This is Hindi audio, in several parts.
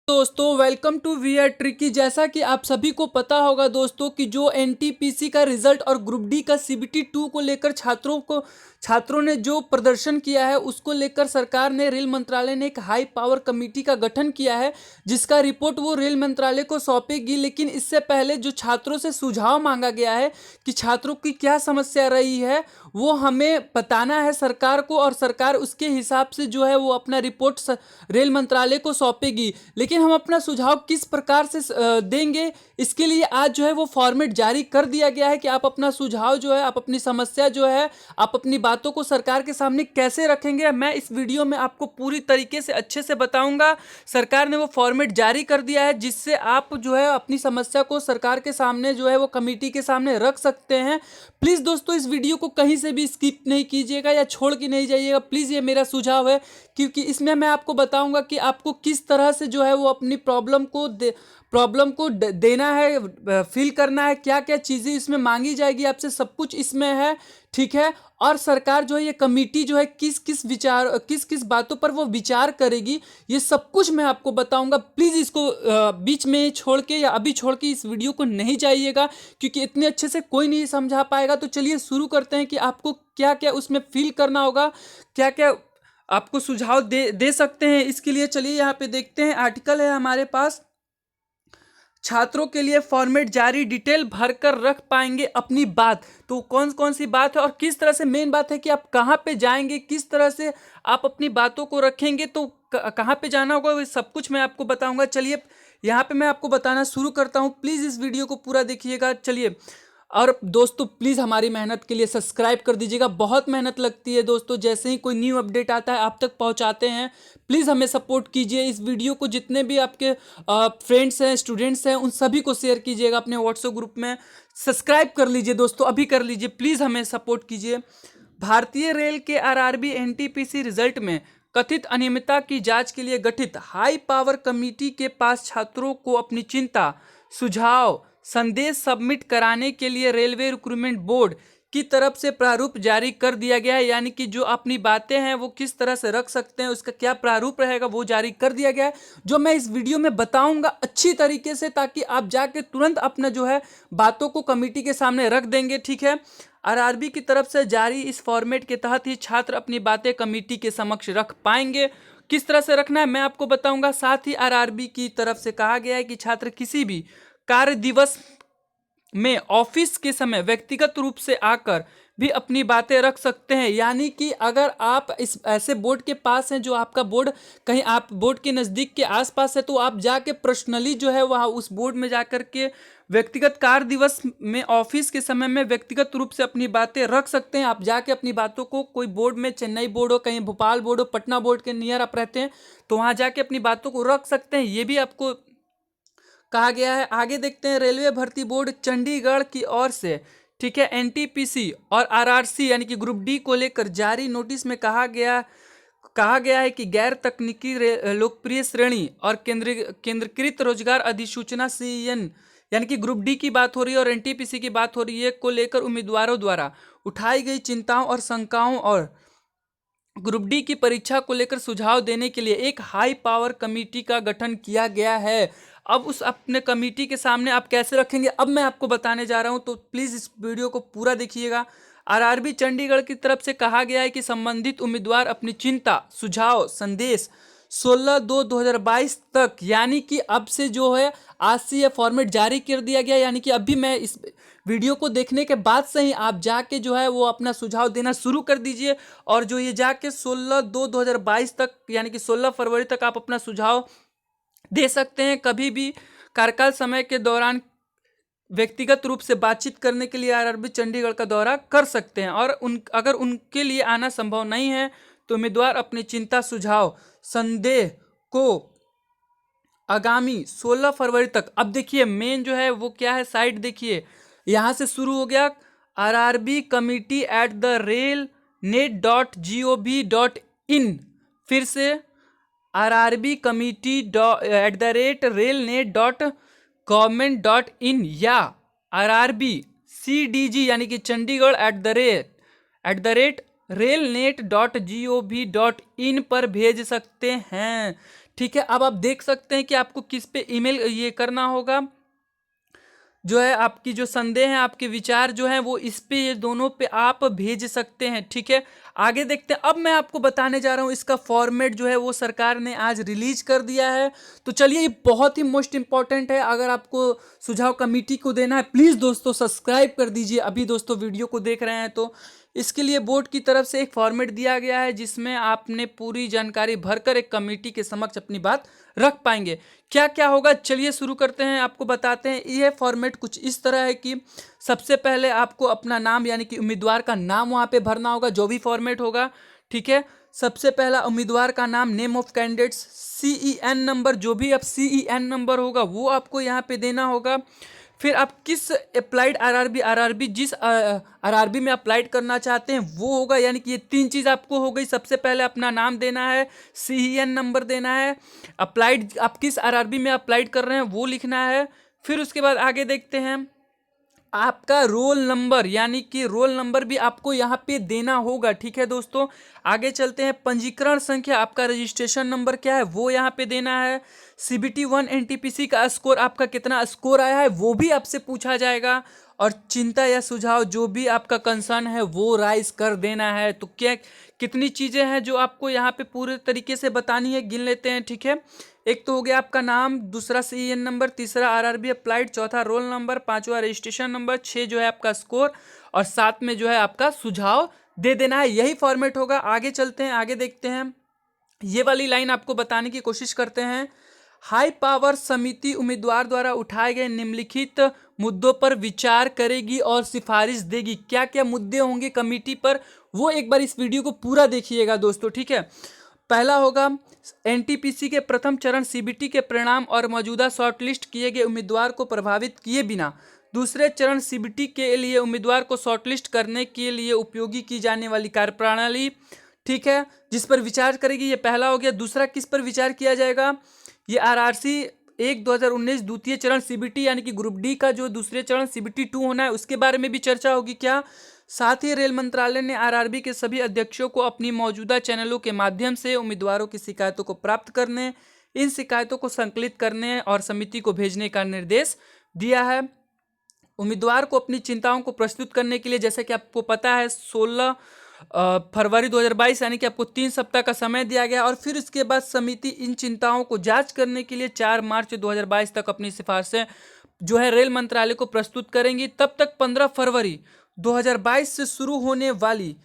दोस्तों welcome to we are tricky. जैसा कि आप सभी को पता होगा दोस्तों कि जो एनटीपीसी का रिजल्ट और ग्रुप डी का सीबीटी 2 को लेकर छात्रों ने जो प्रदर्शन किया है उसको लेकर सरकार ने रेल मंत्रालय ने एक हाई पावर कमेटी का गठन किया है, जिसका रिपोर्ट वो रेल मंत्रालय को सौंपेगी। लेकिन इससे पहले जो छात्रों से सुझाव मांगा गया है कि छात्रों की क्या समस्या रही है वो हमें बताना है सरकार को, और सरकार उसके हिसाब से जो है वो अपना रिपोर्ट रेल मंत्रालय को सौंपेगी। लेकिन हम अपना सुझाव किस प्रकार से देंगे, इसके लिए आज जो है वो फॉर्मेट जारी कर दिया गया है कि आप अपना सुझाव जो है, आप अपनी समस्या जो है, आप अपनी बातों को सरकार के सामने कैसे रखेंगे, मैं इस वीडियो में आपको पूरी तरीके से अच्छे से बताऊंगा। सरकार ने वो फॉर्मेट जारी कर दिया है जिससे आप जो है अपनी समस्या को सरकार के सामने जो है वो कमेटी के सामने रख सकते हैं। प्लीज़ दोस्तों इस वीडियो को कहीं से भी स्किप नहीं कीजिएगा या छोड़ के नहीं जाइएगा, प्लीज़, ये मेरा सुझाव है, क्योंकि इसमें मैं आपको बताऊंगा कि आपको किस तरह से जो है वो अपनी प्रॉब्लम को देना है, फील करना है, क्या क्या चीज़ें इसमें मांगी जाएगी आपसे, सब कुछ इसमें है, ठीक है। और सरकार जो है ये कमेटी जो है किस किस बातों पर वो विचार करेगी, ये सब कुछ मैं आपको बताऊंगा। प्लीज़ इसको बीच में छोड़ के या अभी छोड़ के इस वीडियो को नहीं जाइएगा, क्योंकि इतने अच्छे से कोई नहीं समझा पाएगा। तो चलिए शुरू करते हैं कि आपको क्या क्या उसमें फील करना होगा, क्या क्या आपको सुझाव दे सकते हैं। इसके लिए चलिए यहाँ पे देखते हैं, आर्टिकल है हमारे पास, छात्रों के लिए फॉर्मेट जारी, डिटेल भरकर रख पाएंगे अपनी बात। तो कौन कौन सी बात है और किस तरह से, मेन बात है कि आप कहाँ पे जाएंगे, किस तरह से आप अपनी बातों को रखेंगे, तो कहाँ पे जाना होगा, वो सब कुछ मैं आपको बताऊंगा। चलिए यहाँ पे मैं आपको बताना शुरू करता हूँ, प्लीज़ इस वीडियो को पूरा देखिएगा। चलिए, और दोस्तों प्लीज़ हमारी मेहनत के लिए सब्सक्राइब कर दीजिएगा, बहुत मेहनत लगती है दोस्तों, जैसे ही कोई न्यू अपडेट आता है आप तक पहुंचाते हैं। प्लीज़ हमें सपोर्ट कीजिए, इस वीडियो को जितने भी आपके फ्रेंड्स हैं, स्टूडेंट्स हैं, उन सभी को शेयर कीजिएगा अपने व्हाट्सएप ग्रुप में। सब्सक्राइब कर लीजिए दोस्तों, अभी कर लीजिए, प्लीज़ हमें सपोर्ट कीजिए। भारतीय रेल के आरआरबी एनटीपीसी रिजल्ट में कथित अनियमितता की जांच के लिए गठित हाई पावर कमेटी के पास छात्रों को अपनी चिंता, सुझाव, संदेश सबमिट कराने के लिए रेलवे रिक्रूटमेंट बोर्ड की तरफ से प्रारूप जारी कर दिया गया है। यानी कि जो अपनी बातें हैं वो किस तरह से रख सकते हैं, उसका क्या प्रारूप रहेगा, वो जारी कर दिया गया है, जो मैं इस वीडियो में बताऊंगा अच्छी तरीके से, ताकि आप जाके तुरंत अपना जो है बातों को कमेटी के सामने रख देंगे, ठीक है। आरआरबी की तरफ से जारी इस फॉर्मेट के तहत ही छात्र अपनी बातें कमेटी के समक्ष रख पाएंगे। किस तरह से रखना है मैं आपको बताऊंगा। साथ ही आरआरबी की तरफ से कहा गया है कि छात्र किसी भी कार्य दिवस में ऑफिस के समय व्यक्तिगत रूप से आकर भी अपनी बातें रख सकते हैं। यानी कि अगर आप इस ऐसे बोर्ड के पास हैं, जो आपका बोर्ड कहीं आप बोर्ड के नज़दीक के आसपास है, तो आप जाके पर्सनली जो है वहाँ उस बोर्ड में जाकर के व्यक्तिगत कार्य दिवस में ऑफिस के समय में व्यक्तिगत रूप से अपनी बातें रख सकते हैं। आप जाके अपनी बातों को, कोई बोर्ड में चेन्नई बोर्ड हो, कहीं भोपाल बोर्ड हो, पटना बोर्ड के नियर आप रहते हैं, तो वहाँ जाके अपनी बातों को रख सकते हैं, ये भी आपको कहा गया है। आगे देखते हैं, रेलवे भर्ती बोर्ड चंडीगढ़ की ओर से, ठीक है, एनटीपीसी और आरआरसी यानी कि ग्रुप डी को लेकर जारी नोटिस में कहा गया है कि गैर तकनीकी लोकप्रिय श्रेणी और केंद्रीकृत रोजगार अधिसूचना सीएन यानी कि ग्रुप डी की बात हो रही है और एनटीपीसी की बात हो रही है, को लेकर उम्मीदवारों द्वारा उठाई गई चिंताओं और शंकाओं और ग्रुप डी की परीक्षा को लेकर सुझाव देने के लिए एक हाई पावर कमेटी का गठन किया गया है। अब उस अपने कमेटी के सामने आप कैसे रखेंगे, अब मैं आपको बताने जा रहा हूं, तो प्लीज़ इस वीडियो को पूरा देखिएगा। आरआरबी चंडीगढ़ की तरफ से कहा गया है कि संबंधित उम्मीदवार अपनी चिंता, सुझाव, संदेश 16/2/2022 तक, यानी कि अब से जो है आज से यह फॉर्मेट जारी कर दिया गया, यानी कि अभी मैं इस वीडियो को देखने के बाद से ही आप जाके जो है वो अपना सुझाव देना शुरू कर दीजिए। और जो ये जाके 16/2/2022 तक यानी कि 16 फरवरी तक आप अपना सुझाव दे सकते हैं। कभी भी कार्यकाल समय के दौरान व्यक्तिगत रूप से बातचीत करने के लिए आरआरबी चंडीगढ़ का दौरा कर सकते हैं, और अगर उनके लिए आना संभव नहीं है तो उम्मीदवार अपनी चिंता, सुझाव, संदेह को आगामी 16 फरवरी तक, अब देखिए मेन जो है वो क्या है, साइट देखिए, यहाँ से शुरू हो गया, rrbcommittee@railnet.gov.in, फिर से rrbcommittee@railnet.government.in या RRBCDG यानी कि चंडीगढ़ @railnet.gov.in पर भेज सकते हैं, ठीक है, अब आप देख सकते हैं कि आपको किस पे ईमेल ये करना होगा, जो है आपकी जो संदेह है, आपके विचार जो हैं वो इस पे, ये दोनों पे आप भेज सकते हैं। ठीक है, आगे देखते हैं। अब मैं आपको बताने जा रहा हूँ इसका फॉर्मेट जो है वो सरकार ने आज रिलीज कर दिया है। तो चलिए, ये बहुत ही मोस्ट इंपॉर्टेंट है। अगर आपको सुझाव कमेटी को देना है, प्लीज़ दोस्तों सब्सक्राइब कर दीजिए अभी दोस्तों वीडियो को देख रहे हैं तो। इसके लिए बोर्ड की तरफ से एक फॉर्मेट दिया गया है जिसमें आपने पूरी जानकारी भरकर एक कमेटी के समक्ष अपनी बात रख पाएंगे। क्या क्या होगा, चलिए शुरू करते हैं, आपको बताते हैं। यह फॉर्मेट कुछ इस तरह है कि सबसे पहले आपको अपना नाम यानी कि उम्मीदवार का नाम वहाँ पे भरना होगा, जो भी फॉर्मेट होगा। ठीक है, सबसे पहला उम्मीदवार का नाम, name of candidates, CEN number, जो भी अब CEN नंबर होगा वो आपको यहाँ पे देना होगा। फिर आप किस अप्लाइड आरआरबी जिस आरआरबी में अप्लाइड करना चाहते हैं वो होगा, यानी कि ये 3 चीज़ आपको हो गई। सबसे पहले अपना नाम देना है, CEN नंबर देना है, अप्लाइड आप किस आरआरबी में अप्लाइड कर रहे हैं वो लिखना है। फिर उसके बाद आगे देखते हैं, आपका रोल नंबर यानी कि रोल नंबर भी आपको यहाँ पे देना होगा। ठीक है दोस्तों, आगे चलते हैं। पंजीकरण संख्या, आपका रजिस्ट्रेशन नंबर क्या है वो यहाँ पे देना है। CBT 1 NTPC का स्कोर, आपका कितना स्कोर आया है वो भी आपसे पूछा जाएगा। और चिंता या सुझाव जो भी आपका कंसर्न है वो राइज कर देना है। तो क्या कितनी चीज़ें हैं जो आपको यहाँ पे पूरे तरीके से बतानी है, गिन लेते हैं। ठीक है, एक तो हो गया आपका नाम, दूसरा CEN नंबर, तीसरा आरआरबी अप्लाइड, चौथा रोल नंबर, पांचवा रजिस्ट्रेशन नंबर, 6 जो है आपका स्कोर, और 7 में जो है आपका सुझाव दे देना है। यही फॉर्मेट होगा। आगे चलते हैं, आगे देखते हैं। ये वाली लाइन आपको बताने की कोशिश करते हैं। हाई पावर समिति उम्मीदवार द्वारा उठाए गए निम्नलिखित मुद्दों पर विचार करेगी और सिफारिश देगी। क्या क्या मुद्दे होंगे कमेटी पर, वो एक बार इस वीडियो को पूरा देखिएगा दोस्तों। ठीक है, पहला होगा NTPC के प्रथम चरण CBT के परिणाम और मौजूदा शॉर्टलिस्ट किए गए उम्मीदवार को प्रभावित किए बिना दूसरे चरण CBT के लिए उम्मीदवार को शॉर्टलिस्ट करने के लिए उपयोगी की जाने वाली कार्यप्रणाली। ठीक है, जिस पर विचार करेगी, ये पहला हो गया। दूसरा किस पर विचार किया जाएगा, ये RRC 1/2019 द्वितीय चरण CBT यानी कि ग्रुप डी का जो दूसरे चरण CBT 2 होना है उसके बारे में भी चर्चा होगी। क्या, साथ ही रेल मंत्रालय ने आरआरबी के सभी अध्यक्षों को अपनी मौजूदा चैनलों के माध्यम से उम्मीदवारों की शिकायतों को प्राप्त करने, इन शिकायतों को संकलित करने और समिति को भेजने का निर्देश दिया है। उम्मीदवार को अपनी चिंताओं को प्रस्तुत करने के लिए, जैसे कि आपको पता है, 16 फरवरी 2022 यानी कि आपको 3 सप्ताह का समय दिया गया। और फिर इसके बाद समिति इन चिंताओं को जांच करने के लिए 4 मार्च 2022 तक अपनी सिफारिशें जो है रेल मंत्रालय को प्रस्तुत करेंगी। तब तक 15 फरवरी 2022 से शुरू होने वाली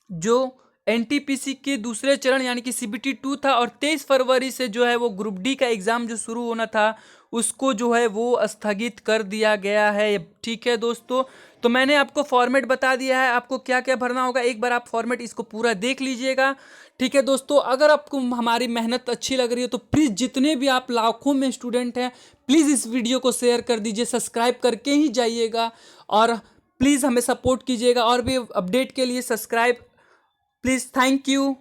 जो NTPC के दूसरे चरण यानी कि CBT 2 था, और 23 फरवरी से जो है वो ग्रुप डी का एग्जाम जो शुरू होना था उसको जो है वो स्थगित कर दिया गया है। ठीक है दोस्तों, तो मैंने आपको फॉर्मेट बता दिया है, आपको क्या क्या भरना होगा। एक बार आप फॉर्मेट इसको पूरा देख लीजिएगा। ठीक है दोस्तों, अगर आपको हमारी मेहनत अच्छी लग रही है तो प्लीज़, जितने भी आप लाखों में स्टूडेंट हैं, प्लीज़ इस वीडियो को शेयर कर दीजिए, सब्सक्राइब करके ही जाइएगा, और प्लीज़ हमें सपोर्ट कीजिएगा। और भी अपडेट के लिए सब्सक्राइब प्लीज़। Thank you.